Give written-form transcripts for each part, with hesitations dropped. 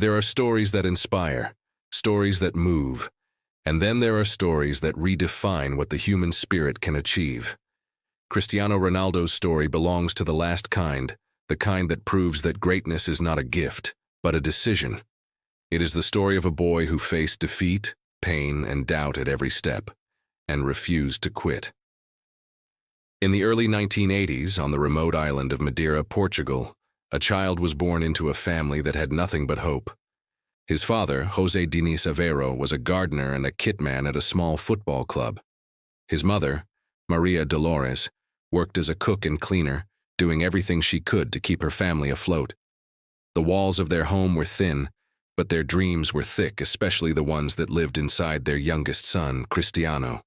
There are stories that inspire, stories that move, and then there are stories that redefine what the human spirit can achieve. Cristiano Ronaldo's story belongs to the last kind, the kind that proves that greatness is not a gift, but a decision. It is the story of a boy who faced defeat, pain, and doubt at every step, and refused to quit. In the early 1980s, on the remote island of Madeira, Portugal, a child was born into a family that had nothing but hope. His father, José Diniz Aveiro, was a gardener and a kitman at a small football club. His mother, Maria Dolores, worked as a cook and cleaner, doing everything she could to keep her family afloat. The walls of their home were thin, but their dreams were thick, especially the ones that lived inside their youngest son, Cristiano.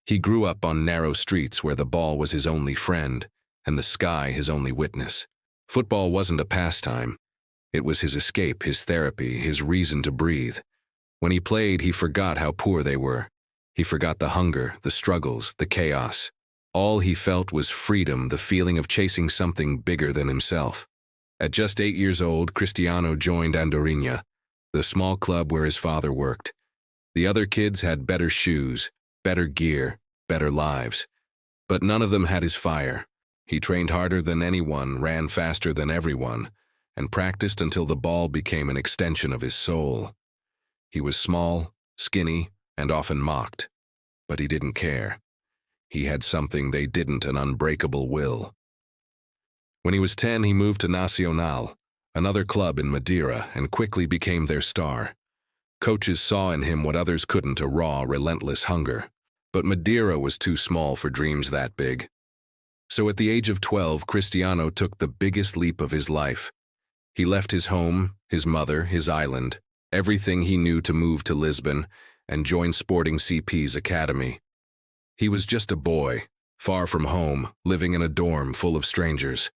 He grew up on narrow streets where the ball was his only friend and the sky his only witness. Football wasn't a pastime. It was his escape, his therapy, his reason to breathe. When he played, he forgot how poor they were. He forgot the hunger, the struggles, the chaos. All he felt was freedom, the feeling of chasing something bigger than himself. At just 8 years old, Cristiano joined Andorinha, the small club where his father worked. The other kids had better shoes, better gear, better lives. But none of them had his fire. He trained harder than anyone, ran faster than everyone, and practiced until the ball became an extension of his soul. He was small, skinny, and often mocked, but he didn't care. He had something they didn't, an unbreakable will. When he was 10, he moved to Nacional, another club in Madeira, and quickly became their star. Coaches saw in him what others couldn't, a raw, relentless hunger. But Madeira was too small for dreams that big. So at the age of 12, Cristiano took the biggest leap of his life. He left his home, his mother, his island, everything he knew to move to Lisbon and join Sporting CP's academy. He was just a boy, far from home, living in a dorm full of strangers.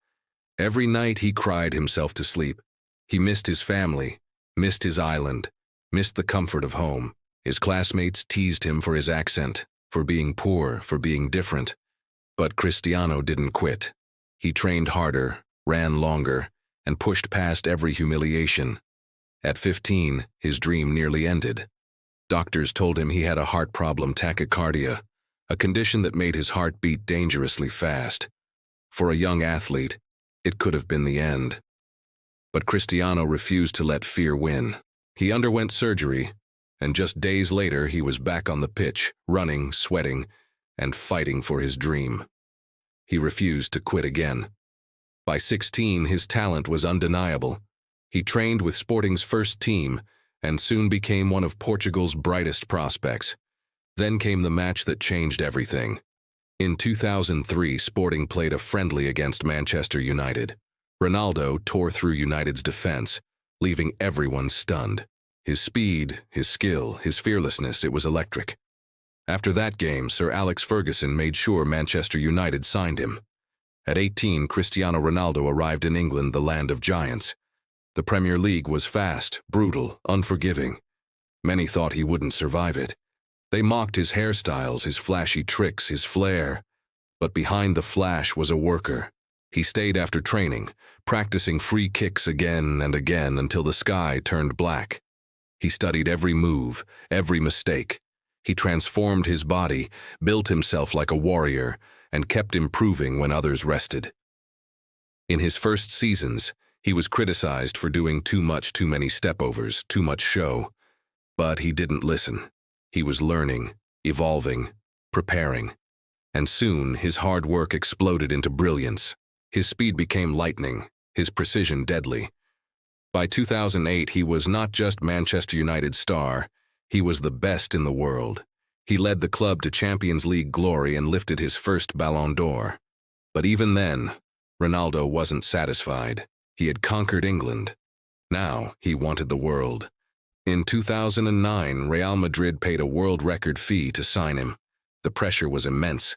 Every night he cried himself to sleep. He missed his family, missed his island, missed the comfort of home. His classmates teased him for his accent, for being poor, for being different. But Cristiano didn't quit. He trained harder, ran longer, and pushed past every humiliation. At 15, his dream nearly ended. Doctors told him he had a heart problem, tachycardia, a condition that made his heart beat dangerously fast. For a young athlete, it could have been the end. But Cristiano refused to let fear win. He underwent surgery, and just days later he was back on the pitch, running, sweating, and fighting for his dream. He refused to quit again. By 16, his talent was undeniable. He trained with Sporting's first team and soon became one of Portugal's brightest prospects. Then came the match that changed everything. In 2003, Sporting played a friendly against Manchester United. Ronaldo tore through United's defense, leaving everyone stunned. His speed, his skill, his fearlessness, it was electric. After that game, Sir Alex Ferguson made sure Manchester United signed him. At 18, Cristiano Ronaldo arrived in England, the land of giants. The Premier League was fast, brutal, unforgiving. Many thought he wouldn't survive it. They mocked his hairstyles, his flashy tricks, his flair. But behind the flash was a worker. He stayed after training, practicing free kicks again and again until the sky turned black. He studied every move, every mistake. He transformed his body, built himself like a warrior, and kept improving when others rested. In his first seasons, he was criticized for doing too many stepovers, too much show. But he didn't listen. He was learning, evolving, preparing. And soon, his hard work exploded into brilliance. His speed became lightning, his precision deadly. By 2008, he was not just Manchester United's star, he was the best in the world. He led the club to Champions League glory and lifted his first Ballon d'Or. But even then, Ronaldo wasn't satisfied. He had conquered England. Now he wanted the world. In 2009, Real Madrid paid a world record fee to sign him. The pressure was immense.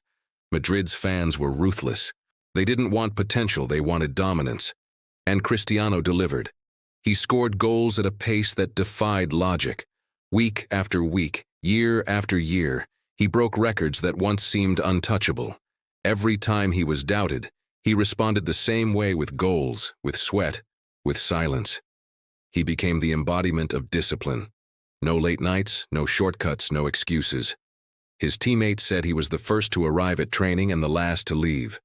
Madrid's fans were ruthless. They didn't want potential, they wanted dominance. And Cristiano delivered. He scored goals at a pace that defied logic. Week after week, year after year, he broke records that once seemed untouchable. Every time he was doubted, he responded the same way, with goals, with sweat, with silence. He became the embodiment of discipline. No late nights, no shortcuts, no excuses. His teammates said he was the first to arrive at training and the last to leave.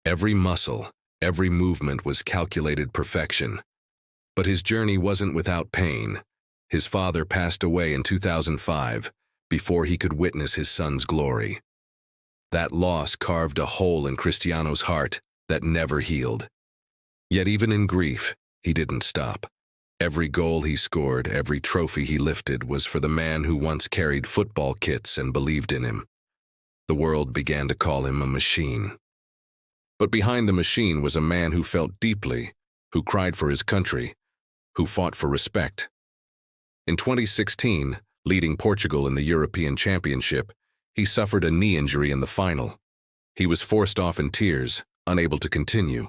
Every muscle, every movement was calculated perfection. But his journey wasn't without pain. His father passed away in 2005, before he could witness his son's glory. That loss carved a hole in Cristiano's heart that never healed. Yet even in grief, he didn't stop. Every goal he scored, every trophy he lifted was for the man who once carried football kits and believed in him. The world began to call him a machine. But behind the machine was a man who felt deeply, who cried for his country, who fought for respect. In 2016, leading Portugal in the European Championship, he suffered a knee injury in the final. He was forced off in tears, unable to continue.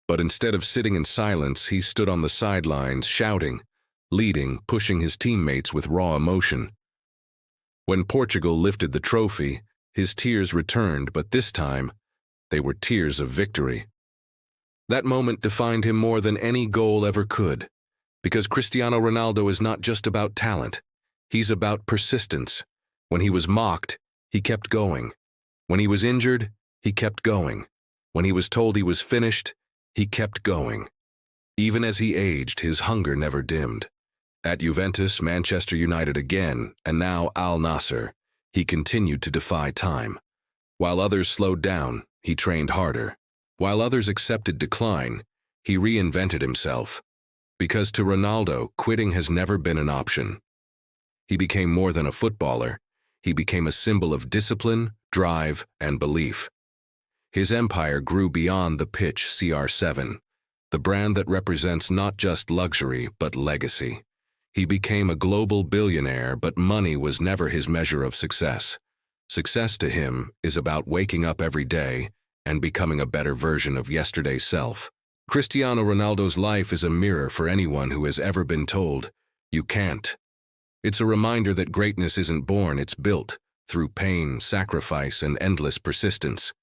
But instead of sitting in silence, he stood on the sidelines, shouting, leading, pushing his teammates with raw emotion. When Portugal lifted the trophy, his tears returned, but this time, they were tears of victory. That moment defined him more than any goal ever could, because Cristiano Ronaldo is not just about talent. He's about persistence. When he was mocked, he kept going. When he was injured, he kept going. When he was told he was finished, he kept going. Even as he aged, his hunger never dimmed. At Juventus, Manchester United again, and now Al Nassr, he continued to defy time. While others slowed down, he trained harder. While others accepted decline, he reinvented himself. Because to Ronaldo, quitting has never been an option. He became more than a footballer. He became a symbol of discipline, drive, and belief. His empire grew beyond the pitch. CR7, the brand that represents not just luxury, but legacy. He became a global billionaire, but money was never his measure of success. Success to him is about waking up every day and becoming a better version of yesterday's self. Cristiano Ronaldo's life is a mirror for anyone who has ever been told, "You can't." It's a reminder that greatness isn't born, it's built, through pain, sacrifice, and endless persistence.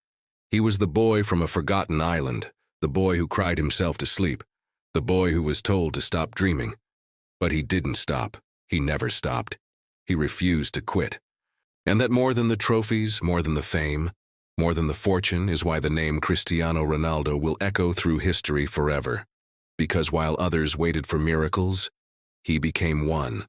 He was the boy from a forgotten island, the boy who cried himself to sleep, the boy who was told to stop dreaming. But he didn't stop. He never stopped. He refused to quit. And that more than the trophies, more than the fame, more than the fortune is why the name Cristiano Ronaldo will echo through history forever. Because while others waited for miracles, he became one.